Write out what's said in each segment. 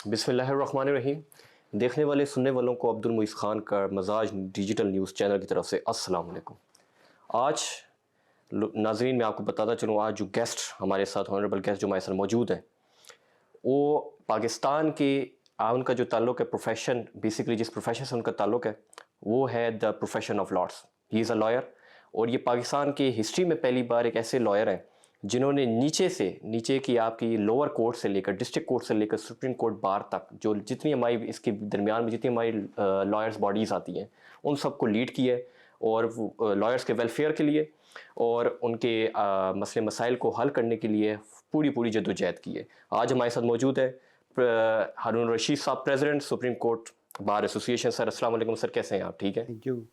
बिस्मिल्लाहिर्रहमानिर्रहीम। देखने वाले सुनने वालों को अब्दुल मुईस खान का मजाज डिजिटल न्यूज़ चैनल की तरफ से अस्सलाम वालेकुम। आज नाजरीन मैं आपको बताता चलूँ, आज जो गेस्ट हमारे साथ ऑनरेबल गेस्ट जो हमारे साथ मौजूद हैं वो पाकिस्तान के उनका जो ताल्लुक़ है प्रोफेशन, बेसिकली जिस प्रोफेशन से उनका ताल्लुक़ है वो है the profession of lords. He is a lawyer और ये पाकिस्तान की हिस्ट्री में पहली बार एक ऐसे लॉयर हैं जिन्होंने नीचे की आपकी लोअर कोर्ट से लेकर डिस्ट्रिक्ट कोर्ट से लेकर सुप्रीम कोर्ट बार तक जो जितनी हमारी इसके दरमियान में जितनी हमारी लॉयर्स बॉडीज़ आती हैं उन सबको लीड किया है और लॉयर्स के वेलफेयर के लिए और उनके मसले मसाइल को हल करने के लिए पूरी पूरी जद्दोजहद की है। आज हमारे साथ मौजूद है हारून रशीद साहब, president Supreme Court Bar association. Sir अस्सलाम वालेकुम। सर कैसे हैं आप? ठीक है थैंक यू।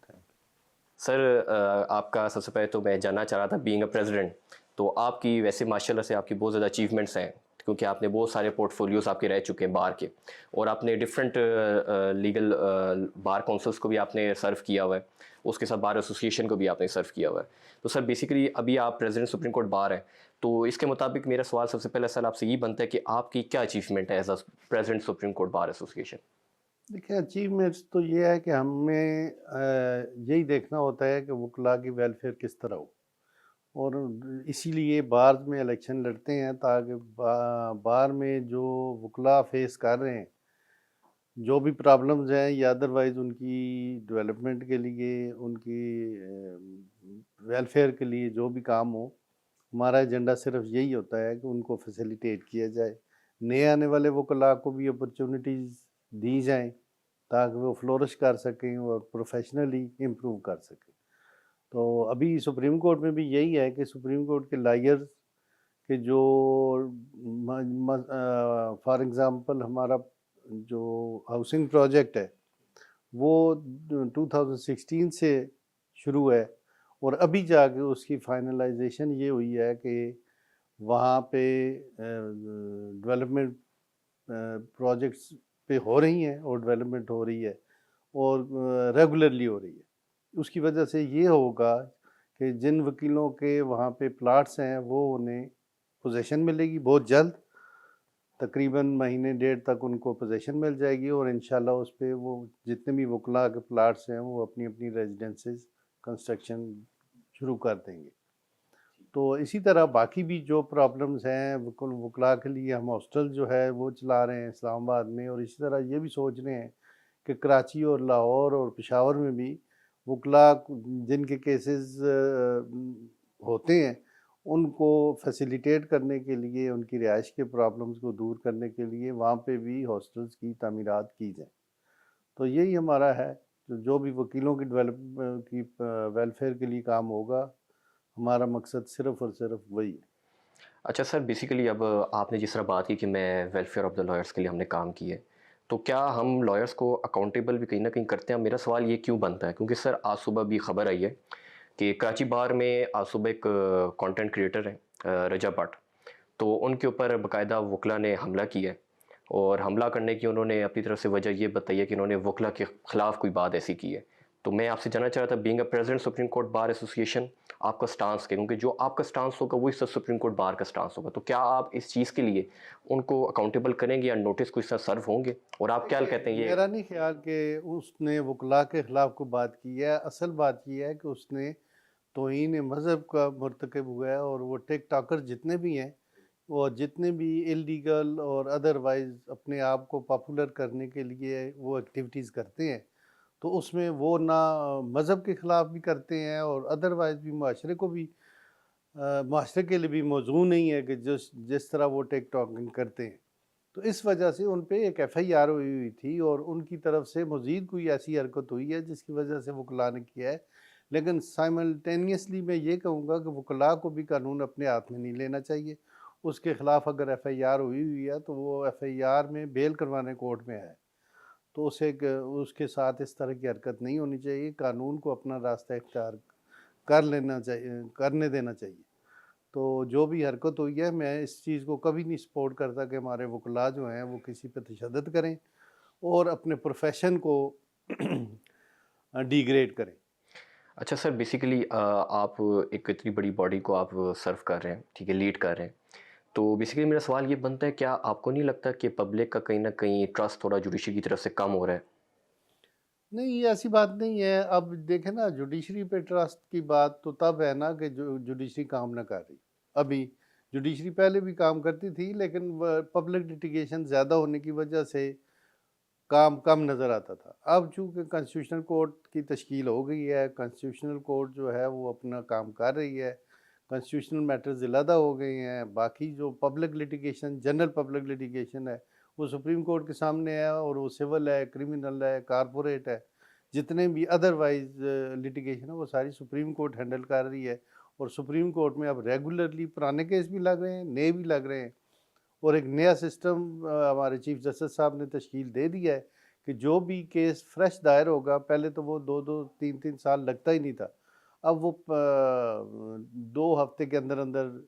सर। आपका सबसे पहले तो मैं जानना चाह रहा था, बीइंग अ प्रेसिडेंट तो आपकी वैसे माशाल्लाह से आपकी बहुत ज़्यादा अचीवमेंट्स हैं क्योंकि आपने बहुत सारे पोर्टफोलियोज़ आपके रह चुके हैं बार के और आपने डिफरेंट लीगल बार काउंसिल्स को भी आपने सर्व किया हुआ है, उसके साथ बार एसोसिएशन को भी आपने सर्व किया हुआ है। तो सर बेसिकली अभी आप प्रेसिडेंट सुप्रीम कोर्ट बार हैं, तो इसके मुताबिक मेरा सवाल सबसे पहले सर आपसे यही बनता है कि आपकी क्या अचीवमेंट है as a president Supreme Court Bar Association? देखिए, अचीवमेंट्स तो ये है कि हमें यही देखना होता है कि वकला की वेलफेयर किस तरह हो, और इसीलिए बार में इलेक्शन लड़ते हैं ताकि बार में जो वकला फेस कर रहे हैं, जो भी प्रॉब्लम्स हैं या अदरवाइज़ उनकी डेवलपमेंट के लिए, उनकी वेलफेयर के लिए जो भी काम हो, हमारा एजेंडा सिर्फ यही होता है कि उनको फैसिलिटेट किया जाए। नए आने वाले वकला को भी अपॉर्चुनिटीज़ दी जाएँ ताकि वो फ्लोरिश कर सकें और प्रोफेशनली इम्प्रूव कर सकें। तो अभी सुप्रीम कोर्ट में भी यही है कि सुप्रीम कोर्ट के लॉयर्स के जो फॉर एग्ज़ाम्पल हमारा जो हाउसिंग प्रोजेक्ट है वो 2016 से शुरू है और अभी जाके उसकी फाइनलाइजेशन ये हुई है कि वहाँ पे डेवलपमेंट प्रोजेक्ट्स पे हो रही हैं और डेवलपमेंट हो रही है और रेगुलरली हो रही है। उसकी वजह से ये होगा कि जिन वकीलों के वहाँ पे प्लाट्स हैं वो उन्हें पोजीशन मिलेगी बहुत जल्द, तकरीबन महीने डेढ़ तक उनको पोजीशन मिल जाएगी और इंशाल्लाह उस पे वो जितने भी वकला के प्लाट्स हैं वो अपनी अपनी रेजिडेंसेस कंस्ट्रक्शन शुरू कर देंगे। तो इसी तरह बाकी भी जो प्रॉब्लम्स हैं वकला के लिए हम हॉस्टल जो है वो चला रहे हैं इस्लामाबाद में, और इसी तरह ये भी सोच रहे हैं कि कराची और लाहौर और पेशावर में भी वकला जिनके केसेस होते हैं उनको फैसिलिटेट करने के लिए, उनकी रिहाइश के प्रॉब्लम्स को दूर करने के लिए वहाँ पे भी हॉस्टल्स की तामीरात की जाए। तो यही हमारा है, जो भी वकीलों की वेलफेयर के लिए काम होगा, हमारा मकसद सिर्फ और सिर्फ वही है। अच्छा सर, बेसिकली अब आपने जिस तरह बात की कि मैं वेलफेयर ऑफ द लॉयर्स के लिए हमने काम किया है, तो क्या हम लॉयर्स को अकाउंटेबल भी कहीं ना कहीं करते हैं? मेरा सवाल ये क्यों बनता है क्योंकि सर आज सुबह भी खबर आई है कि कराची बार में आज सुबह एक कंटेंट क्रिएटर है रजा भट्ट, तो उनके ऊपर बाकायदा वकला ने हमला किया है और हमला करने की उन्होंने अपनी तरफ से वजह ये बताई है कि उन्होंने वकला के ख़िलाफ़ कोई बात ऐसी की है। तो मैं आपसे जानना चाह रहा था, being a president Supreme Court Bar association, आपका स्टांस क्या? क्योंकि जो आपका स्टांस होगा वही सब सुप्रीम कोर्ट बार का स्टांस होगा, तो क्या आप इस चीज़ के लिए उनको अकाउंटेबल करेंगे या नोटिस कोई सा सर्व होंगे? और आप क्या कहते हैं ये? मेरा नहीं ख्याल कि उसने वकला के खिलाफ को बात की है। असल बात यह है कि उसने तौहीन मज़हब का मर्तकब हुआ है, और वो टिक टॉकर जितने भी हैं और जितने भी इलीगल और अदरवाइज़ अपने आप को पॉपुलर करने के लिए वो एक्टिविटीज़ करते हैं, तो उसमें वो ना मज़हब के ख़िलाफ़ भी करते हैं और अदरवाइज़ भी माशरे को भी माशरे के लिए भी मौजू नहीं है कि जिस तरह वो टिक टॉकिंग करते हैं। तो इस वजह से उन पे एक एफआईआर हुई थी और उनकी तरफ से मज़ीद कोई ऐसी हरकत हुई है जिसकी वजह से वकला ने किया है। लेकिन साइमल्टेनियसली मैं ये कहूँगा कि वकला को भी कानून अपने हाथ में नहीं लेना चाहिए। उसके ख़िलाफ़ अगर एफआईआर हुई है तो वो एफआईआर में बेल करवाने कोर्ट में है, तो उसके साथ इस तरह की हरकत नहीं होनी चाहिए। कानून को अपना रास्ता इख्तियार करने देना चाहिए। तो जो भी हरकत हुई है, मैं इस चीज़ को कभी नहीं सपोर्ट करता कि हमारे वकला जो हैं वो किसी पे तशद्दुद करें और अपने प्रोफेशन को डिग्रेड करें। अच्छा सर, बेसिकली आप एक इतनी बड़ी बॉडी को आप सर्व कर रहे हैं, ठीक है, लीड कर रहे हैं, तो बेसिकली मेरा सवाल ये बनता है, क्या आपको नहीं लगता कि पब्लिक का कहीं न कहीं ट्रस्ट थोड़ा जुडिशरी की तरफ से कम हो रहा है? नहीं, ये ऐसी बात नहीं है। अब देखें ना, जुडिशरी पे ट्रस्ट की बात तो तब है ना कि जो जुडिशरी काम ना कर रही। अभी जुडिशरी पहले भी काम करती थी, लेकिन पब्लिक लिटिगेशन ज़्यादा होने की वजह से काम कम नज़र आता था। अब चूँकि कॉन्स्टिट्यूशनल कोर्ट की तश्कील हो गई है, कॉन्स्टिट्यूशनल कोर्ट जो है वो अपना काम कर रही है, कॉन्स्टिट्यूशनल मैटर्स अलहदा हो गए हैं, बाकी जो public litigation, general public litigation है, वो सुप्रीम कोर्ट के सामने है, और वो सिविल है, क्रिमिनल है, कारपोरेट है, जितने भी अदरवाइज लिटिगेशन है वो सारी सुप्रीम कोर्ट हैंडल कर रही है। और सुप्रीम कोर्ट में अब रेगुलरली पुराने केस भी लग रहे हैं, नए भी लग रहे हैं, और एक नया सिस्टम हमारे चीफ जस्टिस साहब ने तश्कील दे दिया है कि जो भी केस फ्रेश दायर होगा, पहले तो वो 2-2 3-3 साल लगता ही नहीं था, अब वो 2 हफ्ते के अंदर अंदर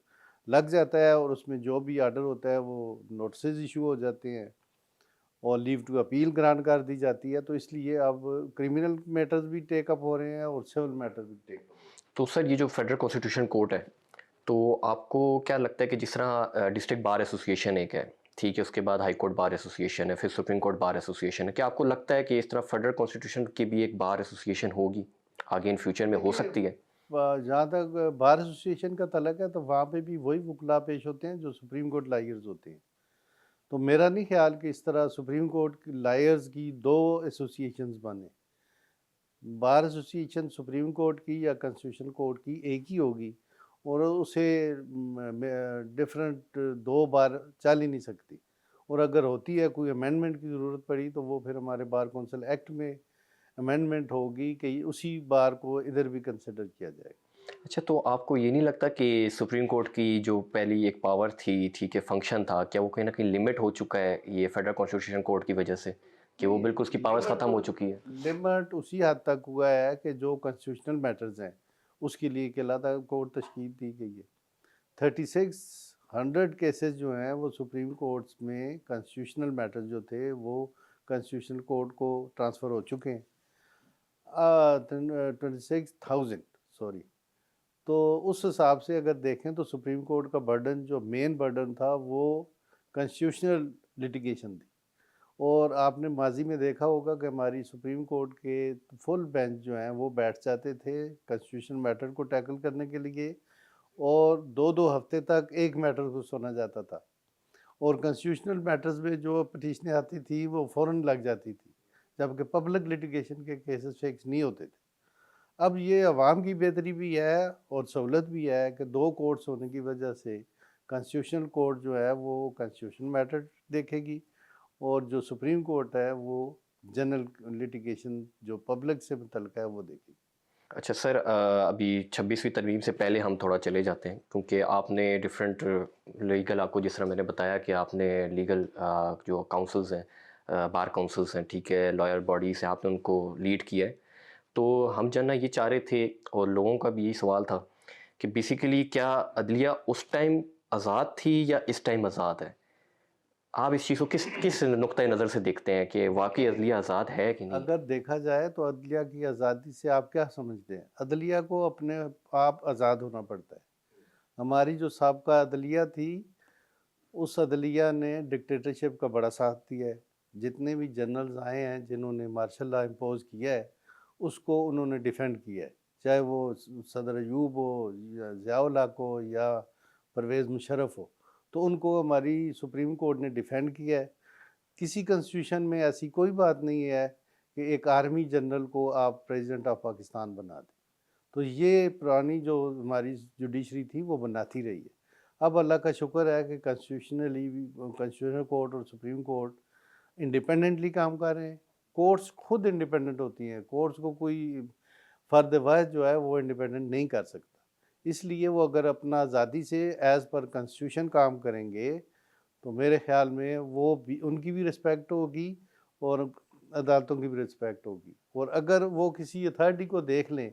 लग जाता है, और उसमें जो भी आर्डर होता है वो नोटिस इशू हो जाते हैं, और लीव टू अपील ग्रांट कर दी जाती है। तो इसलिए अब क्रिमिनल मैटर्स भी टेकअप हो रहे हैं और सिविल मैटर्स भी टेकअप। तो सर, ये जो फेडरल कॉन्स्टिट्यूशन कोर्ट है, तो आपको क्या लगता है कि जिस तरह डिस्ट्रिक्ट बार एसोसिएशन एक है, ठीक है, उसके बाद हाई कोर्ट बार एसोसिएशन है, फिर सुप्रीम कोर्ट बार एसोसिएशन है, क्या आपको लगता है कि इस तरह फेडरल कॉन्स्टिट्यूशन की भी एक बार एसोसिएशन होगी, आगे इन फ्यूचर में हो देखिए, सकती है? जहाँ तक बार एसोसिएशन का तल्लक है, तो वहाँ पे भी वही वकला पेश होते हैं जो सुप्रीम कोर्ट लायर्स होते हैं। तो मेरा नहीं ख्याल कि इस तरह सुप्रीम कोर्ट की लायर्स की 2 एसोसिएशंस बने। बार एसोसिएशन सुप्रीम कोर्ट की या कॉन्स्टिट्यूशन कोर्ट की एक ही होगी, और उसे डिफरेंट 2 बार चल ही नहीं सकती। और अगर होती है, कोई अमेंडमेंट की ज़रूरत पड़ी, तो वो फिर हमारे बार कौंसिल एक्ट में अमेंडमेंट होगी कि उसी बार को इधर भी कंसिडर किया जाएगा। अच्छा, तो आपको ये नहीं लगता कि सुप्रीम कोर्ट की जो पहली एक पावर थी, ठीक है, फंक्शन था, क्या वो कहीं न कहीं लिमिट हो चुका है ये फेडरल कॉन्स्टिट्यूशन कोर्ट की वजह से, कि वो नहीं, बिल्कुल उसकी पावर्स लिमिट ख़त्म तो हो चुकी है? लिमिट उसी हद तक हुआ है कि जो कॉन्स्टिट्यूशनल मैटर्स हैं, उसके लिए एक अलग कोर्ट तश्कील दी गई है। 3600 केसेस जो हैं वो सुप्रीम कोर्ट्स में कॉन्स्टिट्यूशनल मैटर्स जो थे वो कॉन्स्टिट्यूशनल कोर्ट को ट्रांसफ़र हो चुके हैं। 26,000, सॉरी। तो उस हिसाब से अगर देखें तो सुप्रीम कोर्ट का बर्डन, जो मेन बर्डन था, वो कॉन्स्टिट्यूशनल लिटिगेशन थी। और आपने माजी में देखा होगा कि हमारी सुप्रीम कोर्ट के फुल बेंच जो हैं वो बैठ जाते थे कॉन्स्टिट्यूशनल मैटर को टैकल करने के लिए, और 2-2 हफ्ते तक एक मैटर को सुना जाता था, और कॉन्स्टिट्यूशनल मैटर्स में जो पिटीशनें आती थी वो फ़ौरन लग जाती थी, जबकि पब्लिक लिटिगेशन के केसेस फिक्स नहीं होते थे। अब ये अवाम की बेहतरी भी है और सहूलत भी है कि 2 कोर्ट्स होने की वजह से कॉन्स्टिट्यूशनल कोर्ट जो है वो कॉन्स्टिट्यूशनल मैटर देखेगी, और जो सुप्रीम कोर्ट है वो जनरल लिटिगेशन जो पब्लिक से मुतल्लिक़ है वो देखेगी। अच्छा सर, अभी 26वीं तरमीम से पहले हम थोड़ा चले जाते हैं, क्योंकि आपने डिफरेंट लीगल, आपको जिस तरह मैंने बताया कि आपने लीगल जो काउंसिल्स हैं, बार काउंसिल्स हैं, ठीक है, लॉयर बॉडीज़ हैं, आपने उनको लीड किया है। तो हम जानना ये चाह रहे थे, और लोगों का भी यही सवाल था, कि बेसिकली क्या अदलिया उस टाइम आज़ाद थी या इस टाइम आज़ाद है? आप इस चीज़ को किस किस नुक्ते नज़र से देखते हैं कि वाक़ई अदलिया आज़ाद है कि नहीं? अगर देखा जाए तो अदलिया की आज़ादी से आप क्या समझते हैं? अदलिया को अपने आप आज़ाद होना पड़ता है। हमारी जो साबका अदलिया थी, उस अदलिया ने डिक्टेटरशिप का बड़ा साथ दिया है। जितने भी जनरल्स आए हैं जिन्होंने मार्शल लॉ इम्पोज़ किया है, उसको उन्होंने डिफेंड किया है। चाहे वो सदर अयूब हो या ज़िया-उल हक हो या परवेज़ मुशर्रफ हो, तो उनको हमारी सुप्रीम कोर्ट ने डिफेंड किया है। किसी कॉन्स्टिट्यूशन में ऐसी कोई बात नहीं है कि एक आर्मी जनरल को आप प्रेसिडेंट ऑफ पाकिस्तान बना दें। तो ये पुरानी जो हमारी जुडिशरी थी वो बनाती रही है। अब अल्लाह का शुक्र है कि कॉन्स्टिट्यूशनली भी कॉन्स्टिट्यूशनल कोर्ट और सुप्रीम कोर्ट इंडिपेंडेंटली काम कर रहे हैं। कोर्ट्स खुद इंडिपेंडेंट होती हैं, कोर्ट्स को कोई फ़र्द वाहिद जो है वो इंडिपेंडेंट नहीं कर सकता। इसलिए वो अगर अपना आज़ादी से एज़ पर कॉन्स्टिट्यूशन काम करेंगे, तो मेरे ख़्याल में वो भी, उनकी भी रिस्पेक्ट होगी और अदालतों की भी रिस्पेक्ट होगी। और अगर वो किसी अथॉरिटी को देख लें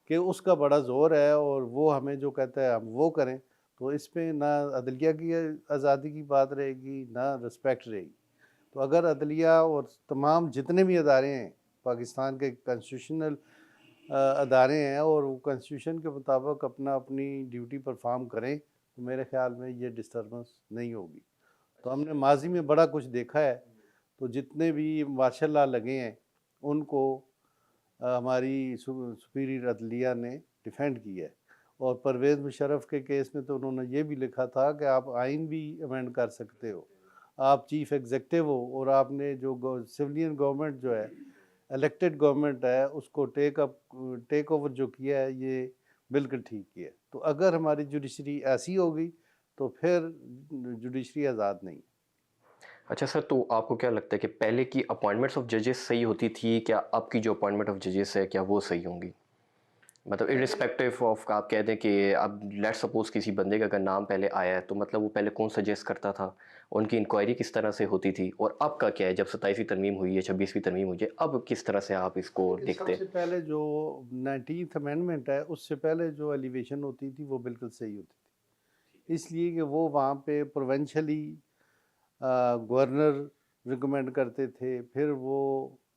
कि उसका बड़ा ज़ोर है और वो हमें जो कहता है हम वो करें, तो इसमें ना अदलिया की आज़ादी की बात रहेगी, ना रिस्पेक्ट रहेगी। तो अगर अदलिया और तमाम जितने भी अदारे हैं पाकिस्तान के कॉन्स्टिट्यूशनल अदारे हैं, और वो कॉन्स्टिट्यूशन के मुताबिक अपनी ड्यूटी परफॉर्म करें, तो मेरे ख्याल में ये डिस्टर्बेंस नहीं होगी। तो हमने माजी में बड़ा कुछ देखा है, तो जितने भी मार्शल लॉ लगे हैं उनको हमारी सुपीरियर अदलिया ने डिफेंड किया है। और परवेज़ मुशर्रफ के केस में तो उन्होंने ये भी लिखा था कि आप आइन भी अमेंड कर सकते हो, आप चीफ एग्जीक्यूटिव हो और आपने जो सिविलियन गवर्नमेंट जो है, इलेक्टेड गवर्नमेंट है, उसको टेक ओवर जो किया है, ये बिल्कुल ठीक किया है। तो अगर हमारी जुडिशरी ऐसी होगी तो फिर जुडिशरी आज़ाद नहीं। अच्छा सर, तो आपको क्या लगता है कि पहले की अपॉइंटमेंट्स ऑफ जजेस सही होती थी, क्या अब की जो अपॉइंटमेंट ऑफ जजेस है क्या वो सही होंगी? मतलब इरिस्पेक्टिव ऑफ, आप कह दें कि अब लेट सपोज किसी बंदे का अगर नाम पहले आया है तो मतलब वो पहले कौन सजेस्ट करता था, उनकी इंक्वायरी किस तरह से होती थी, और अब का क्या है जब 27वीं तरमीम हुई है, 26वीं तरमीम हुई है, अब किस तरह से आप इसको देखते सबसे हैं? पहले जो 19th अमेंडमेंट है, उससे पहले जो एलिवेशन होती थी वो बिल्कुल सही होती थी, इसलिए कि वो वहाँ पे प्रोवेंशली गवर्नर रिकमेंड करते थे, फिर वो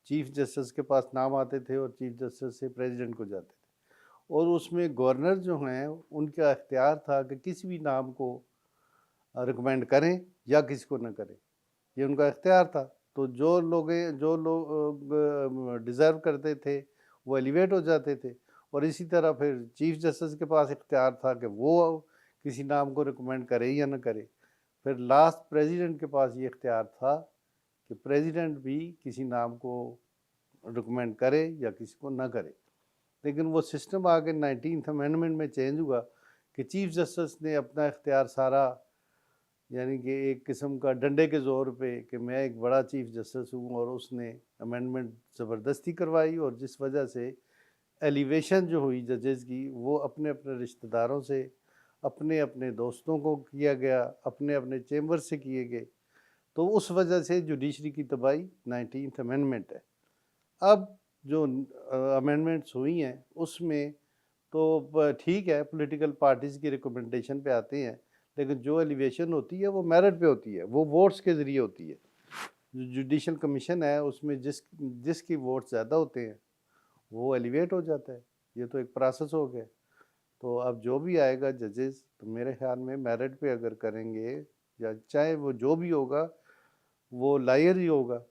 चीफ जस्टिस के पास नाम आते थे और चीफ जस्टिस से प्रेसिडेंट को जाते थे, और उसमें गवर्नर जो हैं उनका इख्तियार था कि किसी भी नाम को रिकमेंड करें या किसी को न करें, ये उनका इख्तियार था। तो जो लोग डिज़र्व करते थे वो एलिवेट हो जाते थे, और इसी तरह फिर चीफ जस्टिस के पास इख्तियार था कि वो किसी नाम को रिकमेंड करे या न करे। फिर लास्ट प्रेसिडेंट के पास ये इख्तियार था कि प्रेसिडेंट भी किसी नाम को रिकमेंड करे या किसी को ना करे। लेकिन वो सिस्टम आगे 19th अमेंडमेंट में चेंज हुआ कि चीफ जस्टिस ने अपना इख्तियार सारा, यानी कि एक किस्म का डंडे के ज़ोर पे कि मैं एक बड़ा चीफ जस्टिस हूँ, और उसने अमेंडमेंट ज़बरदस्ती करवाई, और जिस वजह से एलिवेशन जो हुई जजेस की वो अपने अपने रिश्तेदारों से, अपने अपने दोस्तों को किया गया, अपने अपने चेम्बर से किए गए। तो उस वजह से जुडिशरी की तबाही 19th अमेंडमेंट है। अब जो अमेंडमेंट्स हुई हैं उसमें तो ठीक है, पॉलिटिकल पार्टीज़ की रिकमेंडेशन पे आते हैं, लेकिन जो एलिवेशन होती है वो मेरिट पे होती है, वो वोट्स के ज़रिए होती है। जो जुडिशल कमीशन है उसमें जिसकी वोट ज़्यादा होते हैं वो एलिवेट हो जाता है। ये तो एक प्रोसेस हो गया। तो अब जो भी आएगा जजेस, तो मेरे ख्याल में मेरिट पे अगर करेंगे, या चाहे वो जो भी होगा वो लायर ही होगा,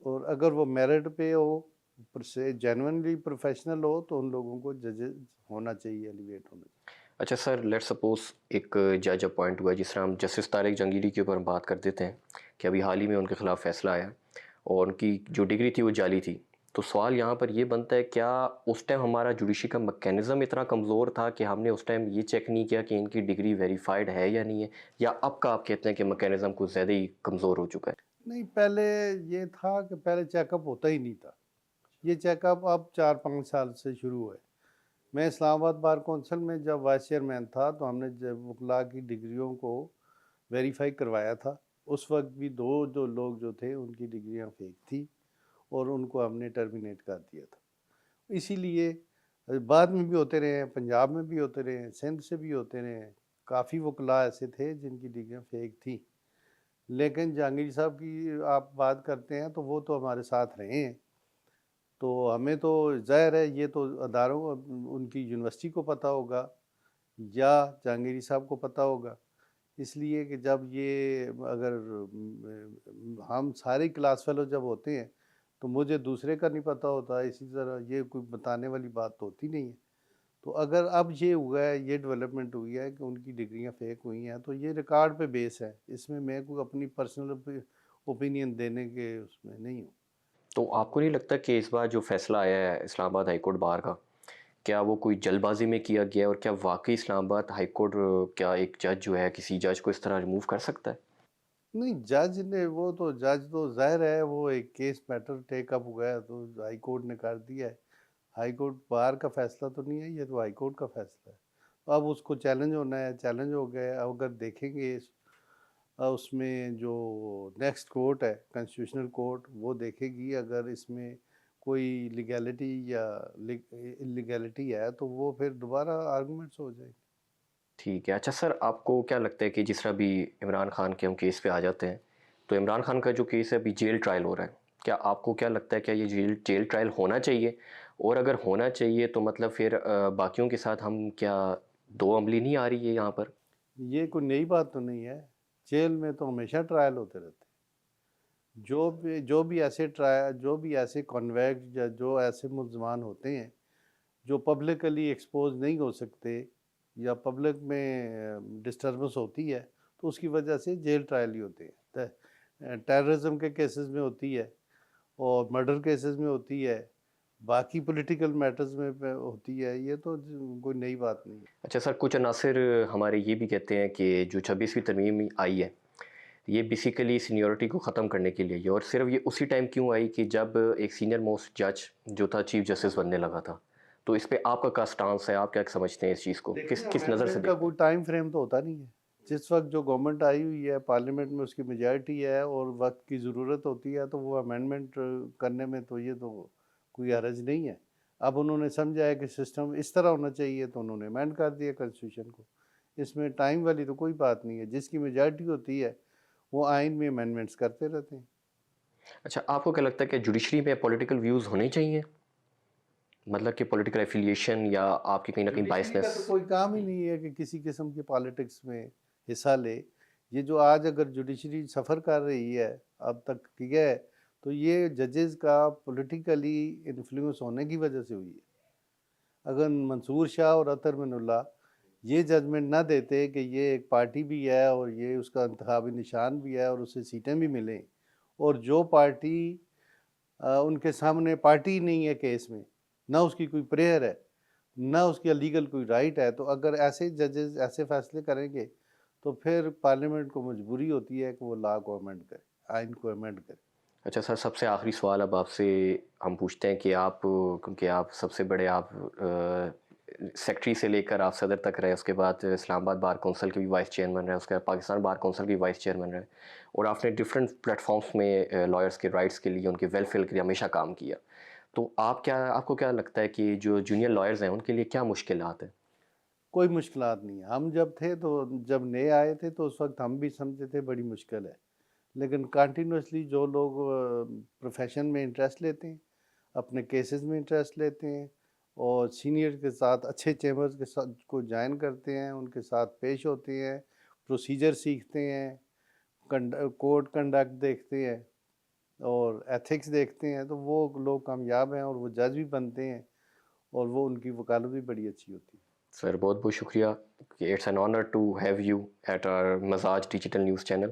और अगर वो मेरिट पे हो, ऊपर से जेन्युइनली प्रोफेशनल हो, तो उन लोगों को जजेस होना चाहिए, एलिवेट होना चाहिए। अच्छा सर, लेट सपोज एक जज अपॉइंट हुआ है, जिस तरह हम जस्टिस तारिक जंगीरी के ऊपर हम बात कर देते हैं कि अभी हाल ही में उनके खिलाफ फैसला आया और उनकी जो डिग्री थी वो जाली थी। तो सवाल यहाँ पर ये बनता है, क्या उस टाइम हमारा जुडिशरी का मैकेनिज़्म इतना कमज़ोर था कि हमने उस टाइम ये चेक नहीं किया कि इनकी डिग्री वेरीफाइड है या नहीं है, या अब का आप कहते हैं कि मैकेनिज़्म कुछ ज़्यादा ही कमज़ोर हो चुका है? नहीं, पहले ये था कि पहले चेकअप होता ही नहीं था। ये चेकअप अब 4-5 साल से शुरू हुआ है। मैं इस्लामाबाद बार कौंसिल में जब वाइस चेयरमैन था, तो हमने जब वकला की डिग्रियों को वेरीफाई करवाया था। उस वक्त भी 2 जो लोग जो थे उनकी डिग्रियां फेक थी, और उनको हमने टर्मिनेट कर दिया था। इसीलिए बाद में भी होते रहे हैं, पंजाब में भी होते रहे हैं, सिंध से भी होते रहे हैं। काफ़ी वकला ऐसे थे जिनकी डिग्रियां फेक थी। लेकिन जहांगीर साहब की आप बात करते हैं तो वो तो हमारे साथ रहे हैं, तो हमें तो ज़ाहिर है ये तो अदारों उनकी यूनिवर्सिटी को पता होगा या जहांगीरी साहब को पता होगा। इसलिए कि जब ये अगर हम सारे क्लास फेलो जब होते हैं तो मुझे दूसरे का नहीं पता होता, इसी तरह ये कोई बताने वाली बात तो होती नहीं है। तो अगर अब ये हुआ है, ये डेवलपमेंट हुई है कि उनकी डिग्रियां फेक हुई हैं, तो ये रिकॉर्ड पे बेस है, इसमें मैं कोई अपनी पर्सनल ओपिनियन देने के उसमें नहीं हूँ। तो आपको नहीं लगता कि इस बार जो फैसला आया है इस्लामाबाद हाई कोर्ट बार का, क्या वो कोई जल्दबाजी में किया गया है, और क्या वाकई इस्लामाबाद हाई कोर्ट क्या एक जज जो है किसी जज को इस तरह रिमूव कर सकता है? नहीं, जज तो ज़ाहिर है वो एक केस मैटर टेक अप हुआ है तो हाई कोर्ट ने कर दिया है। हाई कोर्ट बार का फैसला तो नहीं है, ये तो हाई कोर्ट का फैसला है। तो अब उसको चैलेंज होना है, चैलेंज हो गया है। अब अगर देखेंगे उसमें जो नेक्स्ट कोर्ट है कॉन्स्टिट्यूशनल कोर्ट, वो देखेगी अगर इसमें कोई लीगैलिटी या इलीगैलिटी है तो वो फिर दोबारा आर्गूमेंट्स हो जाएंगे। ठीक है। अच्छा सर, आपको क्या लगता है कि जिस तरह भी इमरान खान के हम केस पे आ जाते हैं, तो इमरान खान का जो केस है अभी जेल ट्रायल हो रहा है, क्या आपको क्या लगता है, क्या ये जेल जेल ट्रायल होना चाहिए? और अगर होना चाहिए तो मतलब फिर बाकियों के साथ हम क्या दो अमली नहीं आ रही है यहाँ पर? ये कोई नई बात तो नहीं है। जेल में तो हमेशा ट्रायल होते रहते हैं। जो भी ऐसे कॉन्विक्ट या जो ऐसे मुलजमान होते हैं जो पब्लिकली एक्सपोज नहीं हो सकते या पब्लिक में डिस्टर्बेंस होती है, तो उसकी वजह से जेल ट्रायल ही होते हैं। टेररिज्म के केसेस में होती है और मर्डर केसेस में होती है, बाकी पॉलिटिकल मैटर्स में होती है। ये तो कोई नई बात नहीं है। अच्छा सर, कुछ अनासर हमारे ये भी कहते हैं कि जो 26वीं तरमीम आई है, ये बेसिकली सीनियरिटी को ख़त्म करने के लिए ही है, और सिर्फ ये उसी टाइम क्यों आई कि जब एक सीनियर मोस्ट जज जो था चीफ जस्टिस बनने लगा था। तो इस पे आपका क्या स्टांस है, आप क्या समझते हैं इस चीज़ को, किस किस नज़र से अमेंडमेंट का देखते कोई टाइम फ्रेम तो होता नहीं है। जिस वक्त जो गवर्नमेंट आई हुई है, पार्लियामेंट में उसकी मेजॉरिटी है और वक्त की ज़रूरत होती है, तो वो अमेंडमेंट करने में तो ये तो कोई हरज नहीं है। अब उन्होंने समझा है कि सिस्टम इस तरह होना चाहिए, तो उन्होंने अमेंड कर दिया कॉन्स्टिट्यूशन को। इसमें टाइम वाली तो कोई बात नहीं है। जिसकी मेजॉरिटी होती है वो आइन में अमेंडमेंट्स करते रहते हैं। हैं? अच्छा, आपको क्या लगता है कि जुडिशरी में पॉलिटिकल व्यूज़ होने चाहिए, मतलब कि पॉलिटिकल एफिलिएशन या आपकी कहीं ना कहीं जुडिशरी का बायसनेस? तो कोई काम ही नहीं है कि किसी किस्म की पॉलिटिक्स में हिस्सा ले। ये जो आज अगर जुडिशरी सफ़र कर रही है अब तक, ठीक है, तो ये जजेस का पॉलिटिकली इन्फ्लुएंस होने की वजह से हुई है। अगर मंसूर शाह और अतर मिनुल्लाह ये जजमेंट ना देते कि ये एक पार्टी भी है और ये उसका इंतखाबी निशान भी है और उसे सीटें भी मिलें, और जो पार्टी उनके सामने पार्टी ही नहीं है केस में, ना उसकी कोई प्रेयर है, ना उसकी लीगल कोई राइट है, तो अगर ऐसे जजेस ऐसे फैसले करेंगे तो फिर पार्लियामेंट को मजबूरी होती है कि वो लॉ को अमेंड करे, आइन को अमेंड करे। अच्छा सर, सबसे आखिरी सवाल अब आपसे हम पूछते हैं कि आप, क्योंकि आप सबसे बड़े, आप सेक्रेटरी से लेकर आप सदर तक रहे, उसके बाद इस्लामाबाद बार कौंसिल के भी वाइस चेयरमैन रहे, उसके बाद पाकिस्तान बार कौंसिल के भी वाइस चेयरमैन रहे, और आपने डिफरेंट प्लेटफॉर्म्स में लॉयर्स के राइट्स के लिए, उनके वेलफेयर के लिए हमेशा काम किया। तो आपको क्या लगता है कि जो जूनियर लॉयर्स हैं उनके लिए क्या मुश्किलात हैं? कोई मुश्किलात नहीं है। हम जब थे तो जब नए आए थे तो उस वक्त हम भी समझते थे बड़ी मुश्किल है, लेकिन कंटिन्यूसली जो लोग प्रोफेशन में इंटरेस्ट लेते हैं, अपने केसेस में इंटरेस्ट लेते हैं और सीनियर के साथ अच्छे चैम्बर्स के साथ को ज्वाइन करते हैं, उनके साथ पेश होते हैं, प्रोसीजर सीखते हैं, कोड कंडक्ट देखते हैं और एथिक्स देखते हैं, तो वो लोग कामयाब हैं और वो जज भी बनते हैं और वो उनकी वकालत भी बड़ी अच्छी होती है। सर बहुत बहुत शुक्रिया, कि it's an honour to have you at our Majaz digital news channel.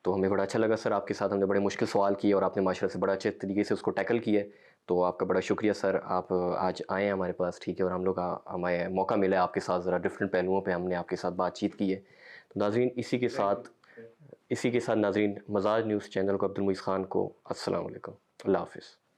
तो हमें बड़ा अच्छा लगा सर, आपके साथ हमने बड़े मुश्किल सवाल किए और आपने माशाल्लाह से बड़ा अच्छे तरीके से उसको टैकल किया है। तो आपका बड़ा शुक्रिया सर, आप आज आए हैं हमारे पास, ठीक है, और हम लोग हमें मौका मिला है आपके साथ ज़रा डिफरेंट पहलुओं पे हमने आपके साथ बातचीत की है। तो नाजरीन, इसी के साथ नाजरीन, मजाज न्यूज़ चैनल को, अब्दुल मुईज़ ख़ान को अस्सलाम वालेकुम, अल्लाह हाफ़िज़।